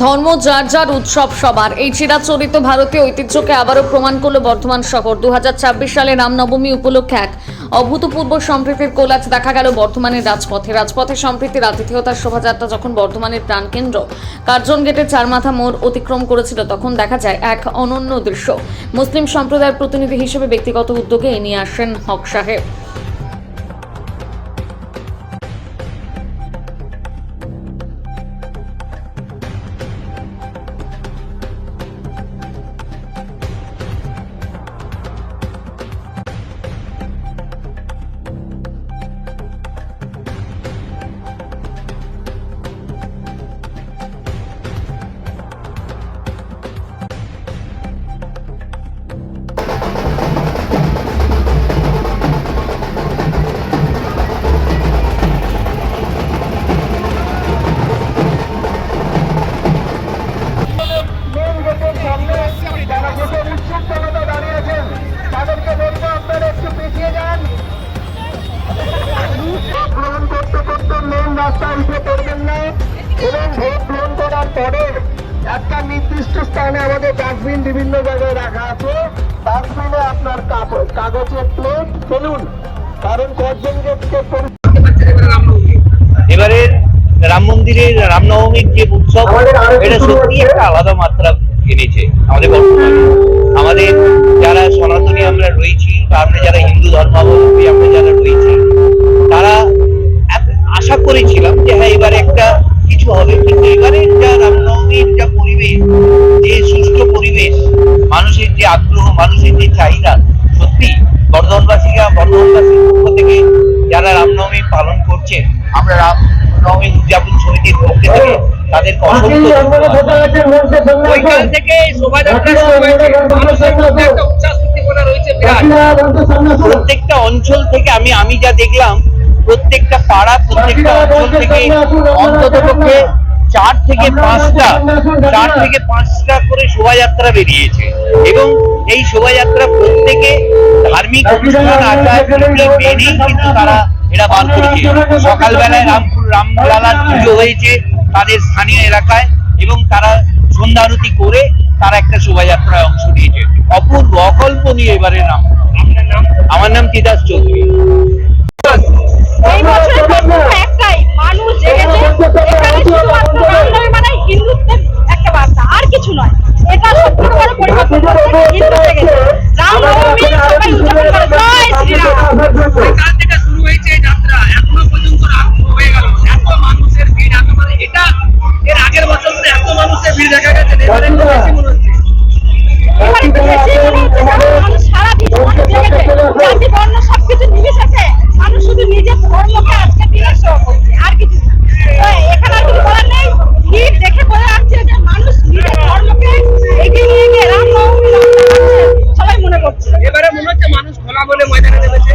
ধর্ম যার যার, উৎসব সবার। এই চিরাচরিত ভারতীয় ঐতিহ্যকে আবারও প্রমাণ করল বর্ধমান শহর। 2026 সালে রামনবমী উপলক্ষে এক অভূতপূর্ব সম্প্রীতির কোলাজ দেখা গেল বর্ধমানের রাজপথে সম্প্রীতির আতিথেয়তার শোভাযাত্রা যখন বর্ধমানের প্রাণকেন্দ্র কার্জন গেটের চারমাথা মোড় অতিক্রম করেছিল, তখন দেখা যায় এক অনন্য দৃশ্য। মুসলিম সম্প্রদায়ের প্রতিনিধি হিসেবে ব্যক্তিগত উদ্যোগে নিয়ে আসেন হক সাহেব। একটা নির্দিষ্ট স্থানে আমাদের ডাস্টবিন বিভিন্ন জায়গায় রাখা আছে। ডাস্টবিনে আপনার কাগজের প্লেট ফেলুন, কারণ কয়েকজনকে এবারে রাম মন্দিরের রামনবমীর যে উৎসব, এটা সত্যি একটা আলাদা মাত্রা এনেছে আমাদের বর্তমানে। আমাদের যারা সনাতনী আমরা রয়েছি, আমরা যারা হিন্দু ধর্মাবলম্বী আমরা যারা রয়েছি, তারা আশা করেছিলাম যে হ্যাঁ এবারে একটা কিছু হবে, কিন্তু এবারে যা রামনবমীর যা পরিবেশ, যে সুষ্ঠু পরিবেশ, মানুষের যে আগ্রহ, মানুষের যে চাহিদা, সত্যি বর্ধমানবাসীর পক্ষ থেকে যারা রামনবমী পালন করছে, আমরা রামনবমী উদযাপন সমিতির পক্ষ থেকে তাদেরকে অসংখ্য ওইখান থেকে শোভাযাত্রা শুরু হয়েছে। মানুষের মধ্যে একটা উচ্ছ্বাস উদ্দীপনা রয়েছে বিরাট। প্রত্যেকটা অঞ্চল থেকে আমি যা দেখলাম, প্রত্যেকটা পাড়া, প্রত্যেকটা অঞ্চল থেকে অন্ততপক্ষে 4 থেকে 5টা করে শোভাযাত্রা বেরিয়েছে, এবং এই শোভাযাত্রা প্রত্যেকে ধার্মিক অনুষ্ঠান আচার মেনেই কিন্তু তারা এরা বার করেছে। সকালবেলায় রামলালার পুজো হয়েছে তাদের স্থানীয় এলাকায়, এবং তারা সন্ধ্যা আরতি করে তারা একটা শোভাযাত্রায় অংশ নিয়েছে। অপূর্ব, অকল্পনীয় এবারে নাম। আমার নাম তিতাস চৌধুরী। এই বছরের বক্তব্য একটাই, মানুষ জেগেছে। এখানে শুধুমাত্র রামনবমী মানে হিন্দুত্বের একটা বার্তা, আর কিছু নয়। এটা সত্যিকার পরিবর্তন করতে হিন্দু জেগেছে। রামনবমী সবাই উদযাপন করে। জয় শ্রীরাম। এখান থেকে শুরু হয়েছে যাত্রা, এখনো পর্যন্ত রাত হয়ে গেল। এত মানুষের ভিড়, এত মানে এটা এর আগের বছর এত মানুষের ভিড় দেখা গেছে, এবারে একটু বেশি মনে হচ্ছে। এবারে একটু বেশি মনে হচ্ছে, কারণ মানুষ সারাদিন মানুষ জেগেছে। জাতি বর্ণ সবকিছু নির্বিশেষে মানুষ শুধু নিজের ধর্মকে আজকে দিনে শো করছে, আর কিছু না। এখানে আর কিছু বলার নেই। ভিড় দেখে বোঝা যাচ্ছে যে মানুষ নিজের ধর্মকে এগিয়ে নিয়ে গিয়ে রামনবমী সবাই মনে করছে। এবারে মনে হচ্ছে মানুষ খোলা বলে ময়দানে নেমেছে।